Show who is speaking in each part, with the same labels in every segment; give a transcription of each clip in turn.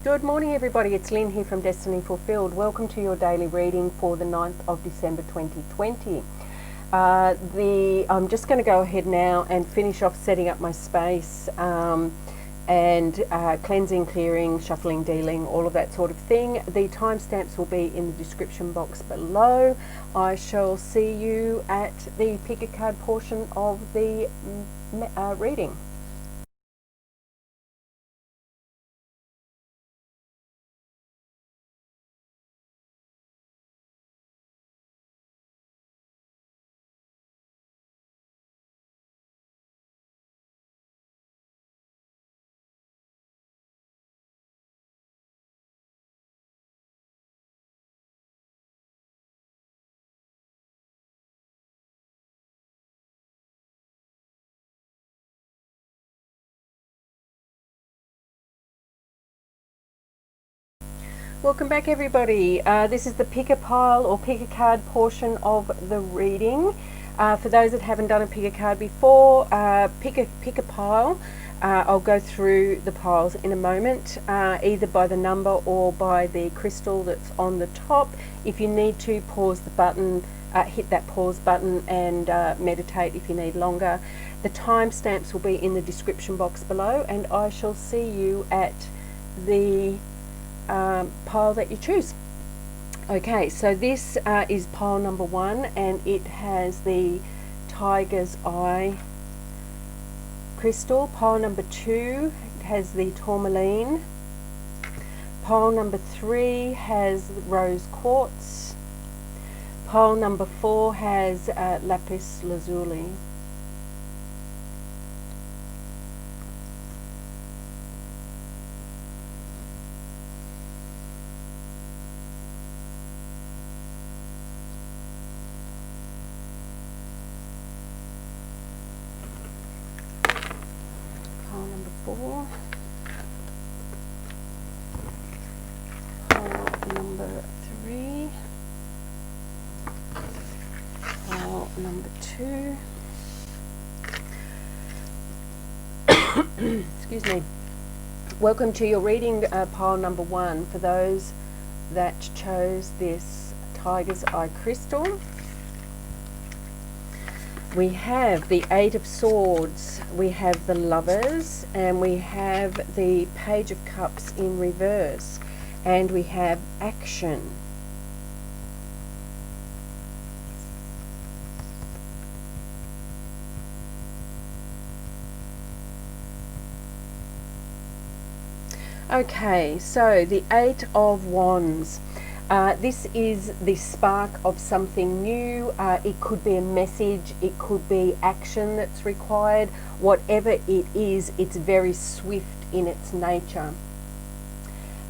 Speaker 1: Good morning everybody, it's Lynn here from Destiny Fulfilled. Welcome to your daily reading for the 9th of December 2020. I'm just going to go ahead now and finish off setting up my space and cleansing, clearing, shuffling, dealing, all of that sort of thing. The timestamps will be in the description box below. I shall see you at the pick a card portion of the reading. Welcome back everybody. This is the pick a pile or pick a card portion of the reading. For those that haven't done a pick a card before, pick a pile. I'll go through the piles in a moment, either by the number or by the crystal that's on the top. If you need to, pause the button, hit that pause button and meditate if you need longer. The timestamps will be in the description box below, and I shall see you at the pile that you choose. Okay, so this is pile number 1, and it has the tiger's eye crystal. Pile number 2 has the tourmaline. Pile number 3 has rose quartz. Pile number 4 has lapis lazuli. Number 4, pile number 3, pile number 2, excuse me. Welcome to your reading, pile number 1, for those that chose this tiger's eye crystal. We have the 8 of Swords, we have the Lovers, and we have the Page of Cups in reverse, and we have Action. Okay, so the 8 of Wands. This is the spark of something new. It could be a message, it could be action that's required. Whatever it is, it's very swift in its nature.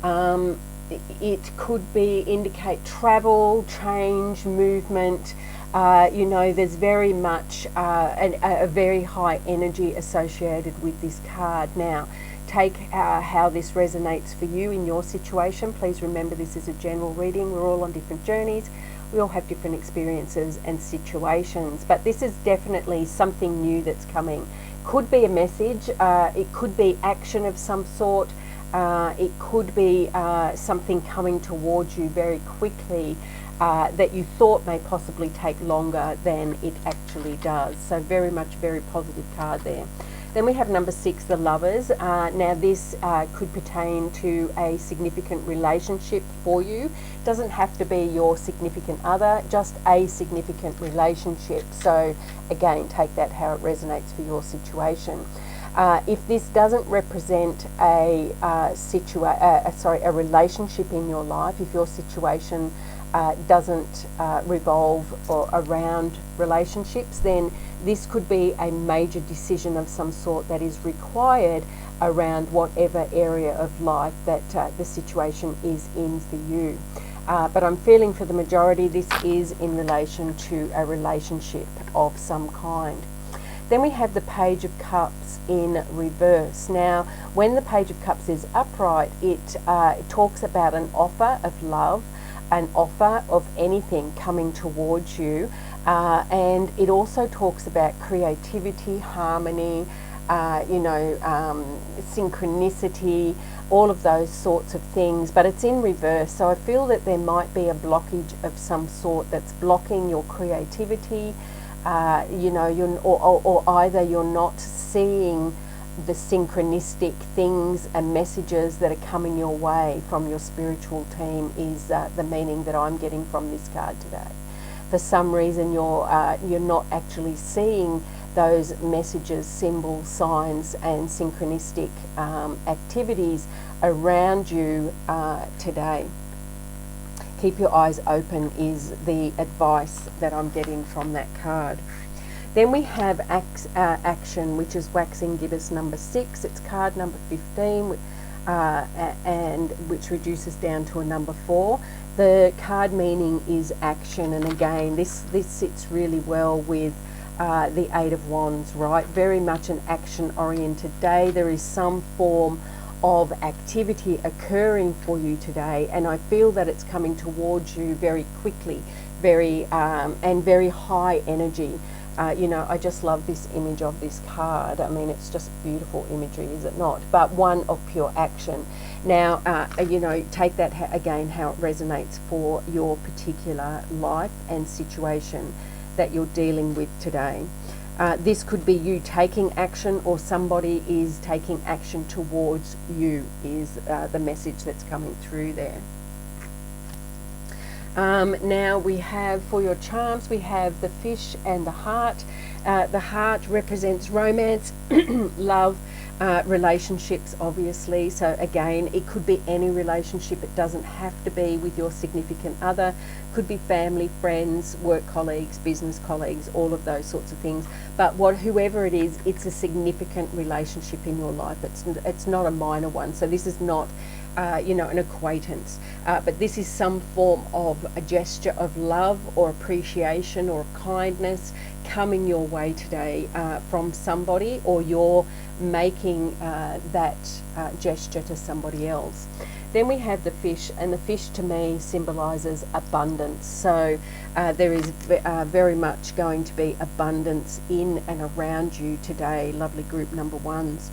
Speaker 1: It could be indicate travel, change, movement. You know, there's very much a very high energy associated with this card. Now, take how this resonates for you in your situation. Please remember, this is a general reading. We're all on different journeys. We all have different experiences and situations, but this is definitely something new that's coming. Could be a message, it could be action of some sort, it could be something coming towards you very quickly that you thought may possibly take longer than it actually does. So very much very positive card there. Then we have number 6, the Lovers. Now this could pertain to a significant relationship for you. Doesn't have to be your significant other, just a significant relationship. So again, take that how it resonates for your situation. If this doesn't represent a relationship in your life, if your situation doesn't revolve around relationships, then this could be a major decision of some sort that is required around whatever area of life that the situation is in for you. But I'm feeling for the majority this is in relation to a relationship of some kind. Then we have the Page of Cups in reverse. Now, when the Page of Cups is upright, it talks about an offer of love, an offer of anything coming towards you, and it also talks about creativity, harmony, synchronicity, all of those sorts of things, but it's in reverse. So I feel that there might be a blockage of some sort that's blocking your creativity, or either you're not seeing the synchronistic things and messages that are coming your way from your spiritual team is the meaning that I'm getting from this card today. For some reason you're not actually seeing those messages, symbols, signs and synchronistic activities around you today. Keep your eyes open is the advice that I'm getting from that card. Then we have action, which is waxing gibbous number 6. It's card number 15, and which reduces down to a number 4. The card meaning is action, and again, this sits really well with the Eight of Wands, right? Very much an action-oriented day. There is some form of activity occurring for you today, and I feel that it's coming towards you very quickly, and very high energy. I just love this image of this card. I mean, it's just beautiful imagery, is it not? But one of pure action. Now, take that again, how it resonates for your particular life and situation that you're dealing with today. This could be you taking action, or somebody is taking action towards you, is the message that's coming through there. Now we have, for your charms, we have the fish and the heart. The heart represents romance, love, relationships, obviously. So again, it could be any relationship. It doesn't have to be with your significant other. Could be family, friends, work colleagues, business colleagues, all of those sorts of things. But whoever it is, it's a significant relationship in your life. It's not a minor one. So this is not an acquaintance, but this is some form of a gesture of love or appreciation or kindness coming your way today from somebody, or you're making that gesture to somebody else. Then we have the fish, and the fish to me symbolises abundance. So there is very much going to be abundance in and around you today, lovely group number ones.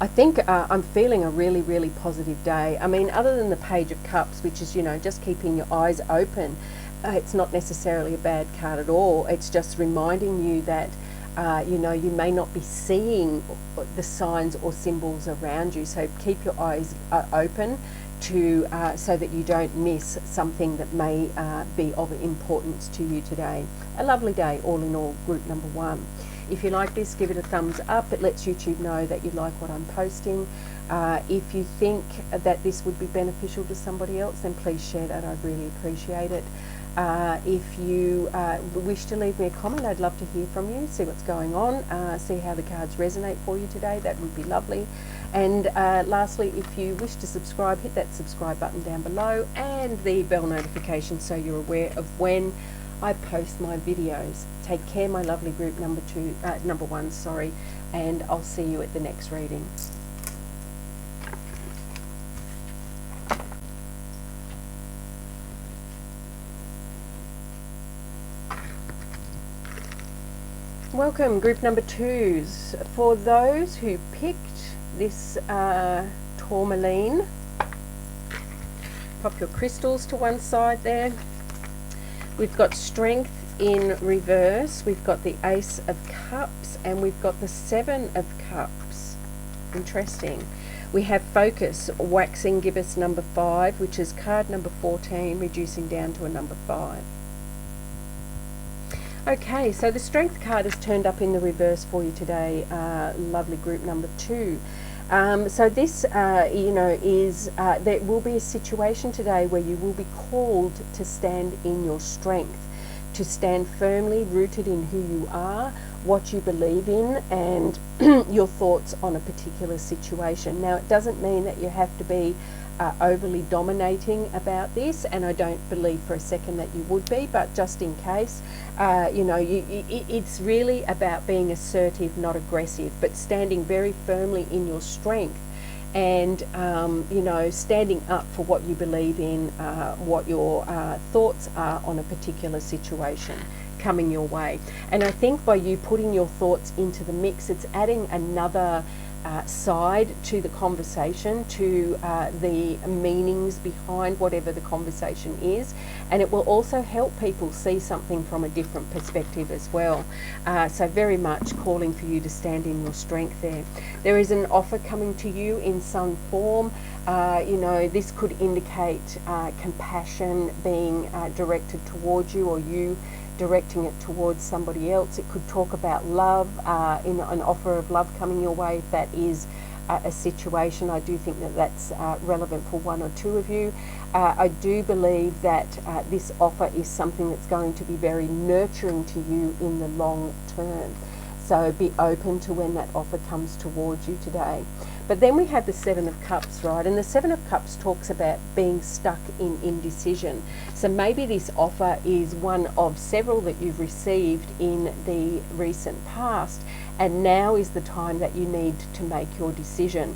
Speaker 1: I think I'm feeling a really, really positive day. I mean, other than the Page of Cups, which is, just keeping your eyes open, it's not necessarily a bad card at all. It's just reminding you that, you may not be seeing the signs or symbols around you. So keep your eyes open to so that you don't miss something that may be of importance to you today. A lovely day, all in all, group number one. If you like this, give it a thumbs up. It lets YouTube know that you like what I'm posting. If you think that this would be beneficial to somebody else, then please share that. I'd really appreciate it. If you wish to leave me a comment, I'd love to hear from you, see what's going on, see how the cards resonate for you today. That would be lovely. And lastly, if you wish to subscribe, hit that subscribe button down below and the bell notification so you're aware of when I post my videos. Take care, my lovely group number one, and I'll see you at the next reading. Welcome, group number twos. For those who picked this tourmaline, pop your crystals to one side there. We've got strength in reverse, we've got the Ace of Cups, and we've got the Seven of Cups. Interesting. We have focus, waxing gibbous number 5, which is card number 14, reducing down to a number 5. Okay, so the strength card has turned up in the reverse for you today, lovely group number 2. So this, there will be a situation today where you will be called to stand in your strength, to stand firmly rooted in who you are, what you believe in, and your thoughts on a particular situation. Now, it doesn't mean that you have to be overly dominating about this, and I don't believe for a second that you would be, but just in case, it's really about being assertive, not aggressive, but standing very firmly in your strength and you know, standing up for what you believe in, what your thoughts are on a particular situation coming your way. And I think by you putting your thoughts into the mix, it's adding another side to the conversation, to the meanings behind whatever the conversation is, and it will also help people see something from a different perspective as well. So very much calling for you to stand in your strength there. There is an offer coming to you in some form. You know, this could indicate compassion being directed towards you, or you directing it towards somebody else. It could talk about love, in an offer of love coming your way if that is a situation. I do think that that's relevant for one or two of you. I do believe that this offer is something that's going to be very nurturing to you in the long term. So be open to when that offer comes towards you today. But then we have the Seven of Cups, right? And the Seven of Cups talks about being stuck in indecision. So maybe this offer is one of several that you've received in the recent past, and now is the time that you need to make your decision.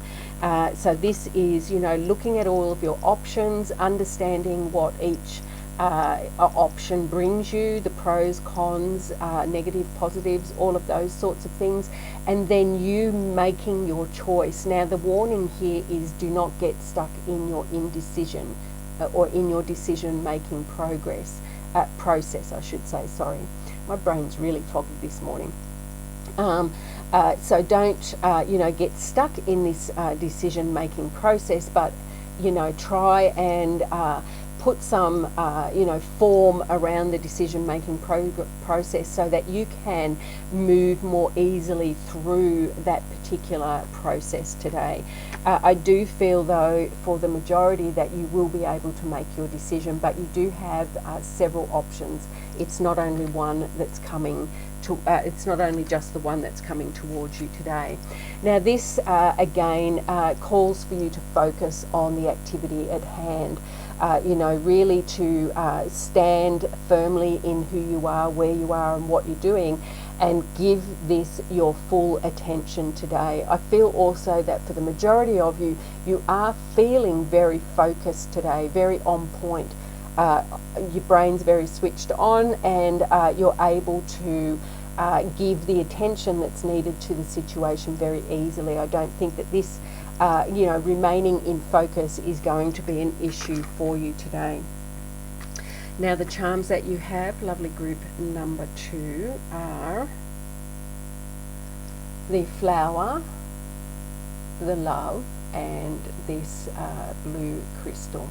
Speaker 1: So this is, you know, looking at all of your options, understanding what each option brings you, the pros, cons, negative, positives, all of those sorts of things, and then you making your choice. Now the warning here is do not get stuck in your indecision or in your decision making process, I should say, sorry. My brain's really foggy this morning. So don't, you know, get stuck in this decision making process, but, you know, try and put some, you know, form around the decision-making process so that you can move more easily through that particular process today. I do feel, though, for the majority that you will be able to make your decision, but you do have several options. It's not only one that's coming to, it's not only just the one that's coming towards you today. Now this, again, calls for you to focus on the activity at hand. You know, really to stand firmly in who you are, where you are, and what you're doing, and give this your full attention today. I feel also that for the majority of you, you are feeling very focused today, very on point. Your brain's very switched on, and you're able to give the attention that's needed to the situation very easily. I don't think that this you know, remaining in focus is going to be an issue for you today. Now the charms that you have, lovely group number 2, are the flower, the love, and this blue crystal.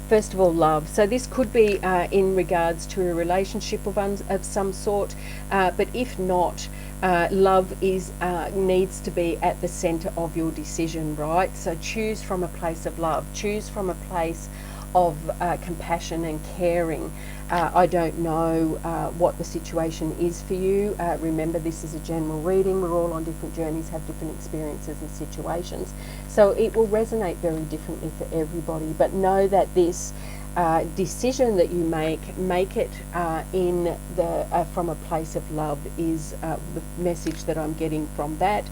Speaker 1: First of all, love. So this could be in regards to a relationship of some sort, but if not, love is needs to be at the center of your decision, right? So choose from a place of love. Choose from a place of compassion and caring. I don't know what the situation is for you. Remember, this is a general reading. We're all on different journeys, have different experiences and situations. So it will resonate very differently for everybody. But know that this decision that you make it in the from a place of love is the message that I'm getting from that.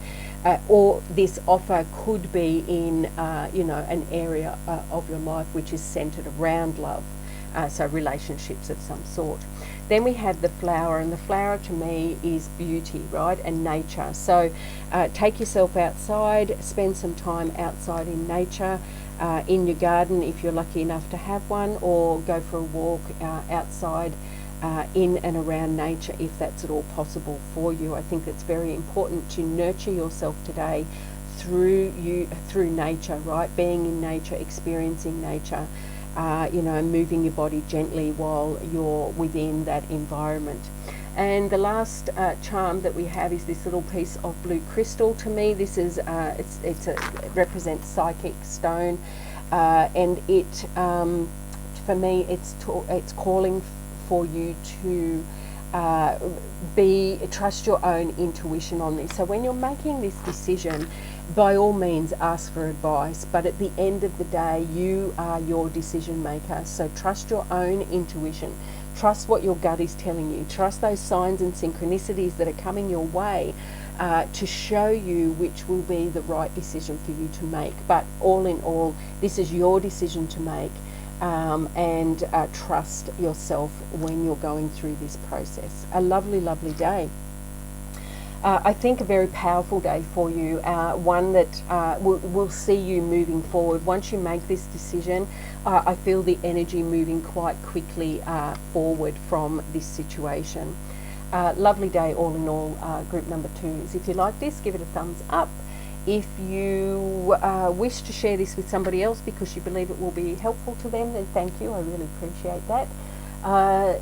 Speaker 1: Or this offer could be in you know, an area of your life which is centered around love, so relationships of some sort. Then we have the flower, and the flower to me is beauty, right, and nature. So take yourself outside, spend some time outside in nature, in your garden if you're lucky enough to have one, or go for a walk outside in and around nature if that's at all possible for you. I think it's very important to nurture yourself today through nature, right? Being in nature, experiencing nature, you know, moving your body gently while you're within that environment. And the last charm that we have is this little piece of blue crystal. To me, this is it represents psychic stone, and it for me it's calling for you to trust your own intuition on this. So when you're making this decision, by all means ask for advice, but at the end of the day, you are your decision maker. So trust your own intuition, Trust what your gut is telling you. Trust those signs and synchronicities that are coming your way to show you which will be the right decision for you to make. But all in all, this is your decision to make, and trust yourself when you're going through this process. A lovely, lovely day. I think a very powerful day for you, one that will see you moving forward. Once you make this decision, I feel the energy moving quite quickly forward from this situation. Lovely day all in all, group number 2s. If you like this, give it a thumbs up. If you wish to share this with somebody else because you believe it will be helpful to them, then thank you. I really appreciate that.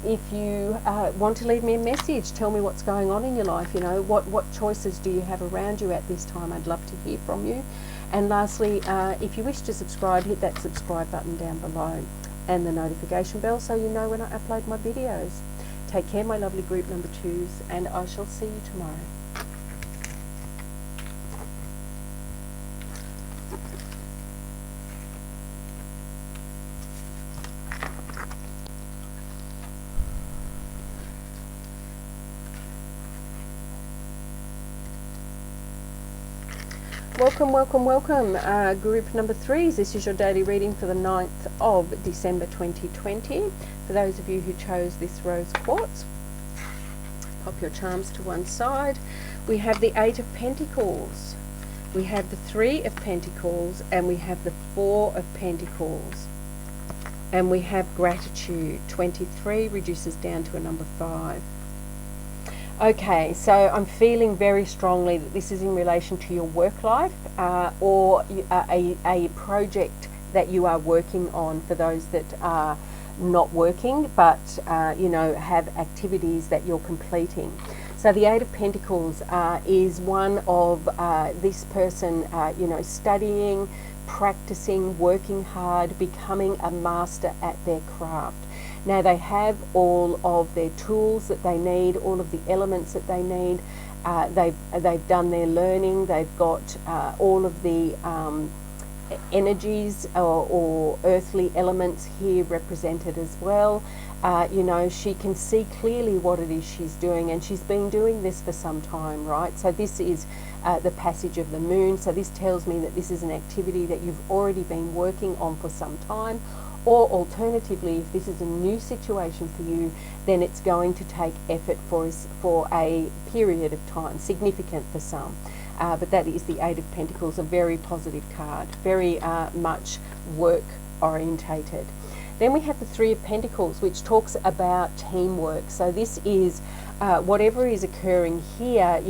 Speaker 1: If you want to leave me a message, tell me what's going on in your life. You know, what choices do you have around you at this time? I'd love to hear from you. And lastly, if you wish to subscribe, hit that subscribe button down below and the notification bell so you know when I upload my videos. Take care, my lovely group number 2s, and I shall see you tomorrow. Welcome, welcome, welcome, group number 3s. This is your daily reading for the 9th of December 2020. For those of you who chose this rose quartz, pop your charms to one side. We have the 8 of Pentacles, we have the 3 of Pentacles, and we have the 4 of Pentacles. And we have gratitude. 23 reduces down to a number 5. Okay, so I'm feeling very strongly that this is in relation to your work life or a project that you are working on, for those that are not working but you know, have activities that you're completing. So the 8 of Pentacles is one of this person you know, studying, practicing, working hard, becoming a master at their craft. Now they have all of their tools that they need, all of the elements that they need. They've done their learning. They've got all of the energies or earthly elements here represented as well. You know, she can see clearly what it is she's doing, and she's been doing this for some time, right? So this is the passage of the moon. So this tells me that this is an activity that you've already been working on for some time. Or alternatively, if this is a new situation for you, then it's going to take effort for a period of time, significant for some. But that is the 8 of Pentacles, a very positive card, very much work orientated. Then we have the 3 of Pentacles, which talks about teamwork. So this is whatever is occurring here,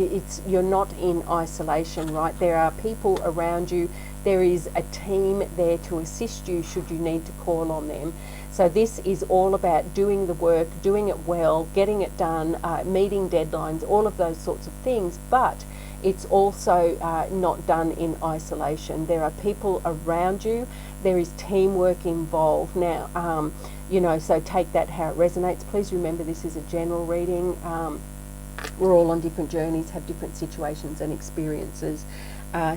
Speaker 1: you're not in isolation, right? There are people around you. There is a team there to assist you should you need to call on them. So this is all about doing the work, doing it well, getting it done, meeting deadlines, all of those sorts of things. But it's also not done in isolation. There are people around you. There is teamwork involved. Now, you know, so take that how it resonates. Please remember this is a general reading. We're all on different journeys, have different situations and experiences.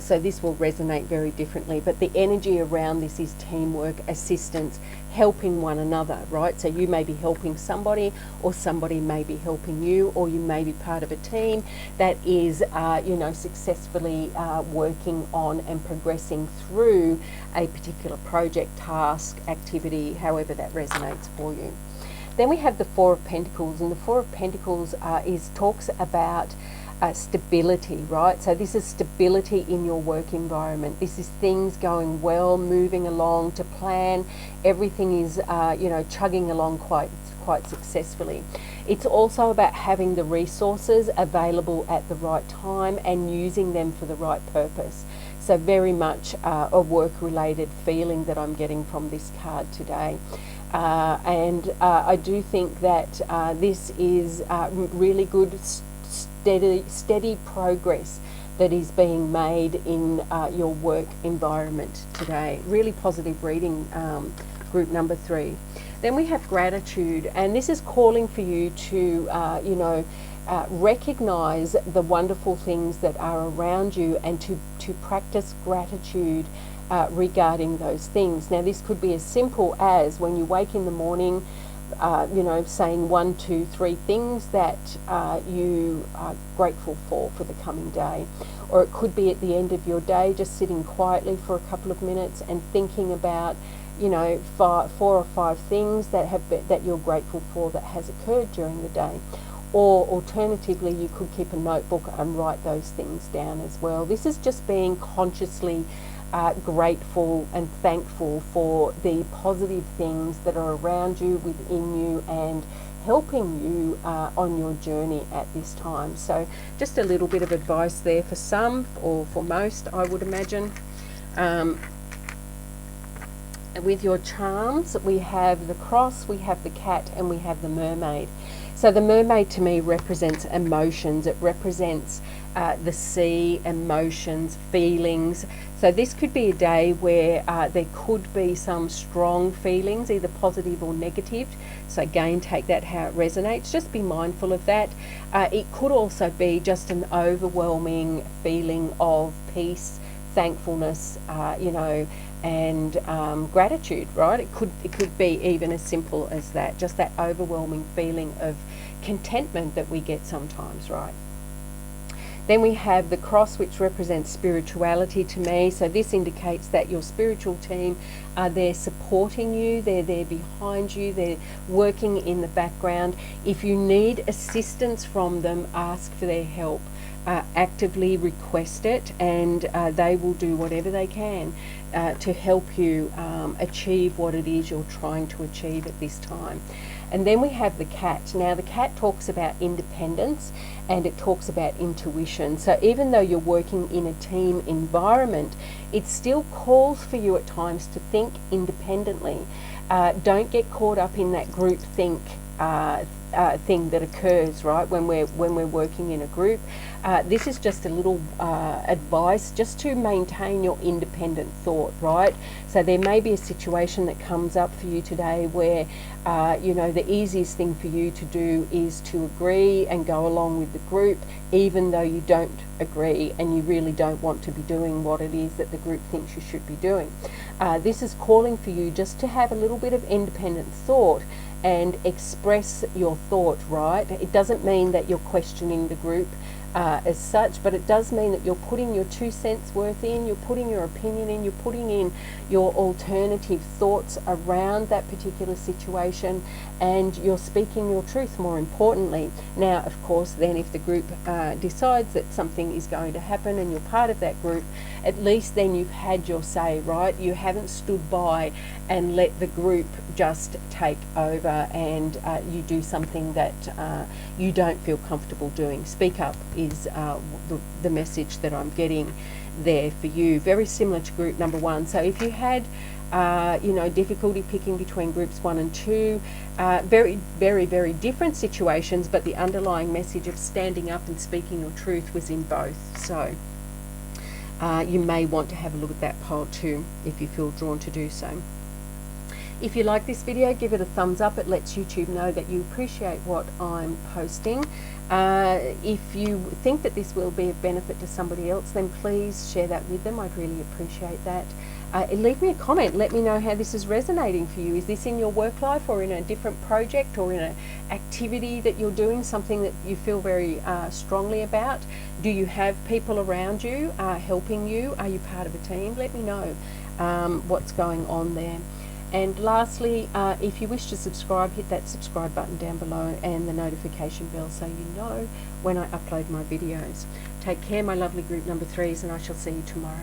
Speaker 1: So this will resonate very differently, but the energy around this is teamwork, assistance, helping one another, right? So you may be helping somebody, or somebody may be helping you, or you may be part of a team that is, you know, successfully working on and progressing through a particular project, task, activity, however that resonates for you. Then we have the 4 of Pentacles, and the 4 of Pentacles talks about stability, right? So this is stability in your work environment. This is things going well, moving along to plan. Everything is, you know, chugging along quite successfully. It's also about having the resources available at the right time and using them for the right purpose. So very much a work-related feeling that I'm getting from this card today. And I do think that this is really good, steady progress that is being made in your work environment today. Really positive reading, group number 3. Then we have gratitude, and this is calling for you to, you know, recognize the wonderful things that are around you and to practice gratitude regarding those things. Now this could be as simple as when you wake in the morning, you know, saying 1, 2, 3 things that you are grateful for the coming day. Or it could be at the end of your day, just sitting quietly for a couple of minutes and thinking about, you know, 4 or 5 things that you're grateful for that has occurred during the day. Or alternatively, you could keep a notebook and write those things down as well. This is just being consciously grateful and thankful for the positive things that are around you, within you, and helping you on your journey at this time. So just a little bit of advice there for some, or for most, I would imagine. With your charms, we have the cross, we have the cat, and we have the mermaid. So the mermaid to me represents emotions. It represents the sea, emotions, feelings. So this could be a day where there could be some strong feelings, either positive or negative. So again, take that how it resonates. Just be mindful of that. It could also be just an overwhelming feeling of peace, thankfulness, you know, and gratitude, right? It could be even as simple as that, just that overwhelming feeling of contentment that we get sometimes, right? Then we have the cross, which represents spirituality to me. So this indicates that your spiritual team are there supporting you, they're there behind you, they're working in the background. If you need assistance from them, ask for their help. Actively request it, and they will do whatever they can to help you achieve what it is you're trying to achieve at this time. And then we have the cat. Now the cat talks about independence, and it talks about intuition. So even though you're working in a team environment, it still calls for you at times to think independently. Don't get caught up in that group think thing that occurs, right, when we're working in a group. This is just a little advice just to maintain your independent thought, right? So there may be a situation that comes up for you today where you know, the easiest thing for you to do is to agree and go along with the group, even though you don't agree and you really don't want to be doing what it is that the group thinks you should be doing. This is calling for you just to have a little bit of independent thought and express your thought, right? It doesn't mean that you're questioning the group as such, but it does mean that you're putting your 2 cents worth in, you're putting your opinion in, you're putting in your alternative thoughts around that particular situation, and you're speaking your truth, more importantly. Now, of course, then if the group decides that something is going to happen and you're part of that group, at least then you've had your say, right? You haven't stood by and let the group just take over and you do something that you don't feel comfortable doing. Speak up is the message that I'm getting there for you. Very similar to group number 1. So if you had you know, difficulty picking between groups 1 and 2, very, very, very different situations, but the underlying message of standing up and speaking your truth was in both. So you may want to have a look at that poll too if you feel drawn to do so. If you like this video, give it a thumbs up. It lets YouTube know that you appreciate what I'm posting. If you think that this will be of benefit to somebody else, then please share that with them. I'd really appreciate that. Leave me a comment. Let me know how this is resonating for you. Is this in your work life, or in a different project, or in an activity that you're doing, something that you feel very strongly about? Do you have people around you helping you? Are you part of a team? Let me know what's going on there. And lastly, if you wish to subscribe, hit that subscribe button down below and the notification bell so you know when I upload my videos. Take care, my lovely group number 3s, and I shall see you tomorrow.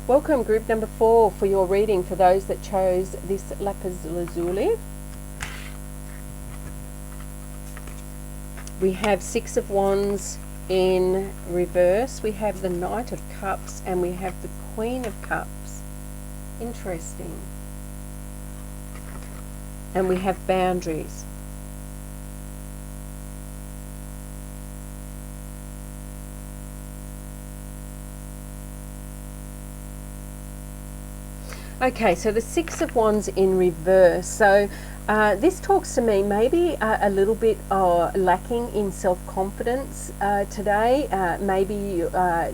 Speaker 1: Welcome group number 4 for your reading, for those that chose this lapis lazuli. We have 6 of Wands in reverse, we have the Knight of Cups, and we have the Queen of Cups. Interesting. And we have boundaries. Okay, so the Six of Wands in reverse. So this talks to me maybe a little bit lacking in self-confidence today. Maybe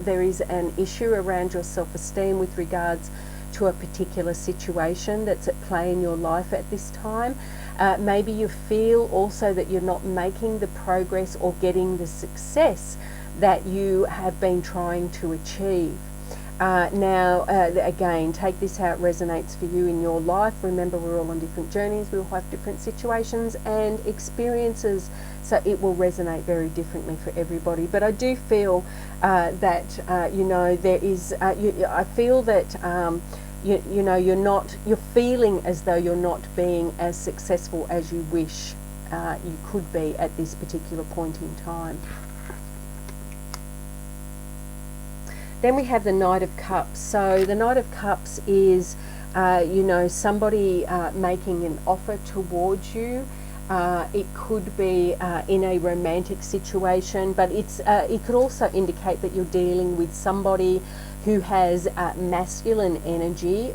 Speaker 1: there is an issue around your self-esteem with regards to a particular situation that's at play in your life at this time. Maybe you feel also that you're not making the progress or getting the success that you have been trying to achieve. Again, take this how it resonates for you in your life. Remember, we're all on different journeys, we all have different situations and experiences, so it will resonate very differently for everybody. But I do feel that there is. I feel that you're feeling as though you're not being as successful as you wish you could be at this particular point in time. Then we have the Knight of Cups. So the Knight of Cups is, somebody making an offer towards you. It could be in a romantic situation, but it could also indicate that you're dealing with somebody who has masculine energy,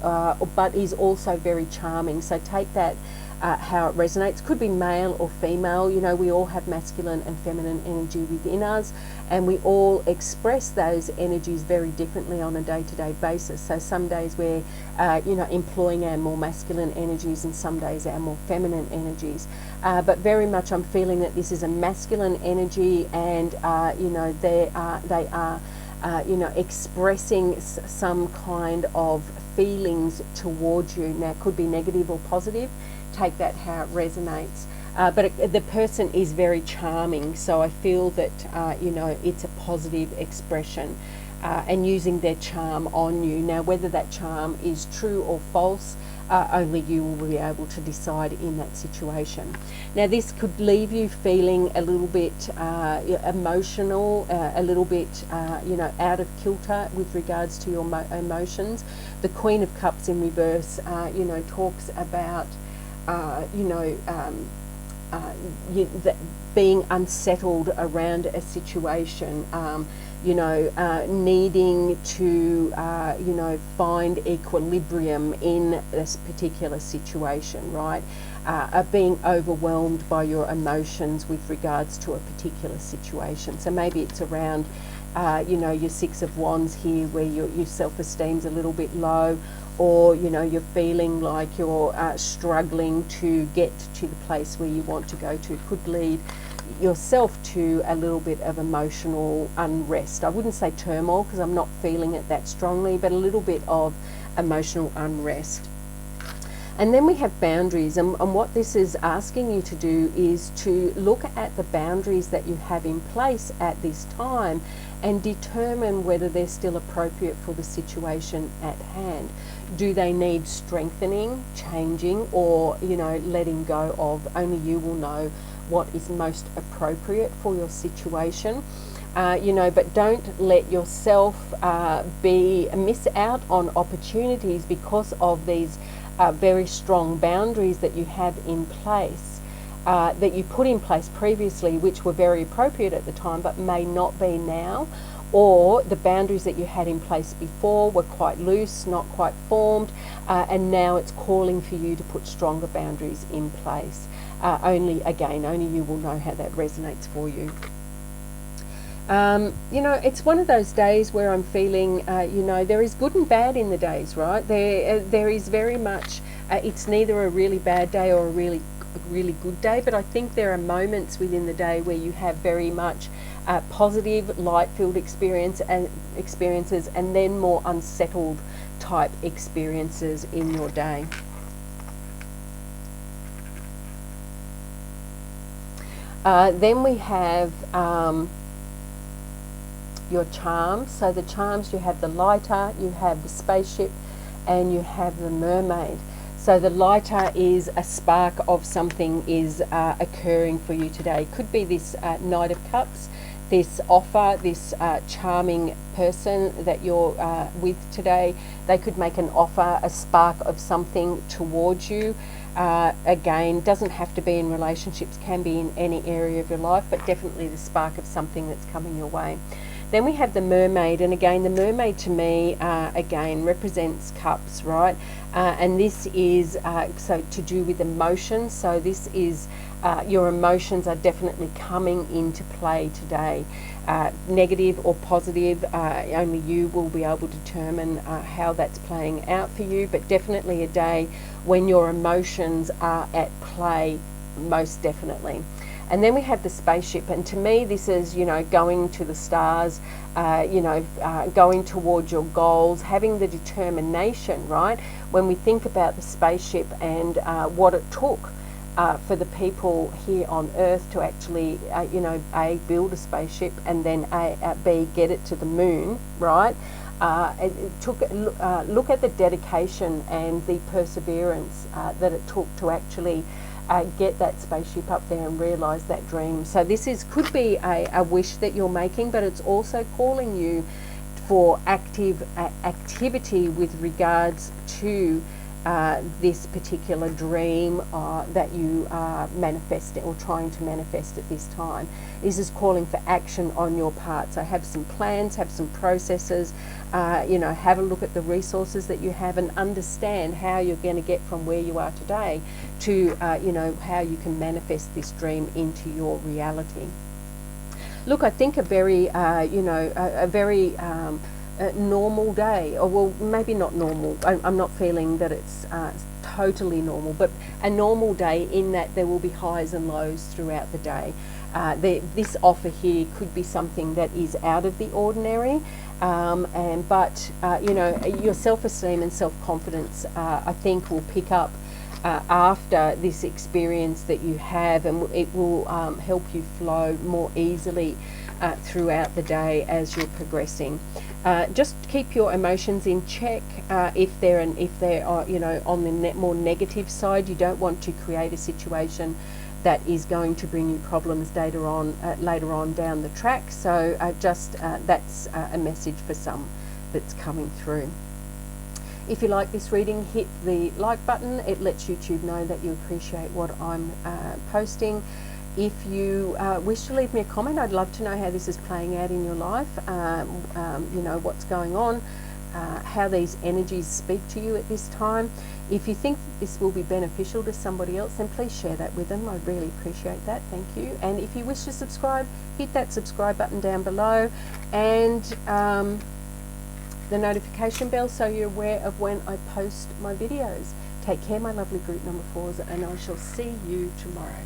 Speaker 1: but is also very charming. So take that how it resonates. Could be male or female. You know, we all have masculine and feminine energy within us, and we all express those energies very differently on a day-to-day basis. So some days we're employing our more masculine energies, and some days our more feminine energies. But very much I'm feeling that this is a masculine energy, and they are expressing some kind of feelings towards you. Now, it could be negative or positive. Take that how it resonates. But the person is very charming, so I feel that it's a positive expression and using their charm on you. Now, whether that charm is true or false, only you will be able to decide in that situation. Now, this could leave you feeling a little bit emotional, a little bit out of kilter with regards to your emotions. The Queen of Cups in reverse talks about being unsettled around a situation, needing to find equilibrium in this particular situation, right? Being overwhelmed by your emotions with regards to a particular situation. So maybe it's around your Six of Wands here, where your self-esteem's a little bit low, or you're feeling like you're struggling to get to the place where you want to go to. It could lead yourself to a little bit of emotional unrest. I wouldn't say turmoil, because I'm not feeling it that strongly, but a little bit of emotional unrest. And then we have boundaries, and what this is asking you to do is to look at the boundaries that you have in place at this time and determine whether they're still appropriate for the situation at hand. Do they need strengthening, changing, or letting go of? Only you will know what is most appropriate for your situation. But don't let yourself miss out on opportunities because of these very strong boundaries that you have in place, that you put in place previously, which were very appropriate at the time but may not be now. Or the boundaries that you had in place before were quite loose, not quite formed, and now it's calling for you to put stronger boundaries in place. Only you will know how that resonates for you. It's one of those days where I'm feeling, there is good and bad in the days, right? There is very much, it's neither a really bad day or a really good day, but I think there are moments within the day where you have very much positive, light-filled experiences, and then more unsettled type experiences in your day. Then we have your charms. So the charms, you have the lighter, you have the spaceship, and you have the mermaid. So the lighter is a spark of something is occurring for you today. Could be this Knight of Cups, this offer, this charming person that you're with today. They could make an offer, a spark of something towards you. Again, doesn't have to be in relationships, can be in any area of your life, but definitely the spark of something that's coming your way. Then we have the mermaid, and again, the mermaid to me, again, represents cups, right? And this is so to do with emotions. So this is your emotions are definitely coming into play today. Negative or positive, only you will be able to determine how that's playing out for you, but definitely a day when your emotions are at play, most definitely. And then we have the spaceship, and to me this is, you know, going to the stars, going towards your goals, having the determination, right? When we think about the spaceship and what it took for the people here on Earth to actually, A, build a spaceship, and then B, get it to the moon, right? It took, look at the dedication and the perseverance that it took to actually get that spaceship up there and realise that dream. So this could be a wish that you're making, but it's also calling you for activity with regards to this particular dream that you are manifesting or trying to manifest at this time. This is calling for action on your part. So have some plans, have some processes, have a look at the resources that you have and understand how you're going to get from where you are today to, how you can manifest this dream into your reality. Look, I think a very, normal day, or well, maybe not normal. I'm not feeling that it's totally normal, but a normal day in that there will be highs and lows throughout the day. This offer here could be something that is out of the ordinary, but your self-esteem and self-confidence, I think, will pick up after this experience that you have, and it will help you flow more easily throughout the day as you're progressing. Just keep your emotions in check. If they're on the more negative side, you don't want to create a situation that is going to bring you problems later on down the track. So that's a message for some that's coming through. If you like this reading, hit the like button. It lets YouTube know that you appreciate what I'm posting. If you wish to leave me a comment, I'd love to know how this is playing out in your life, what's going on, how these energies speak to you at this time. If you think this will be beneficial to somebody else, then please share that with them. I'd really appreciate that. Thank you. And if you wish to subscribe, hit that subscribe button down below, and the notification bell so you're aware of when I post my videos. Take care, my lovely group number 4s, and I shall see you tomorrow.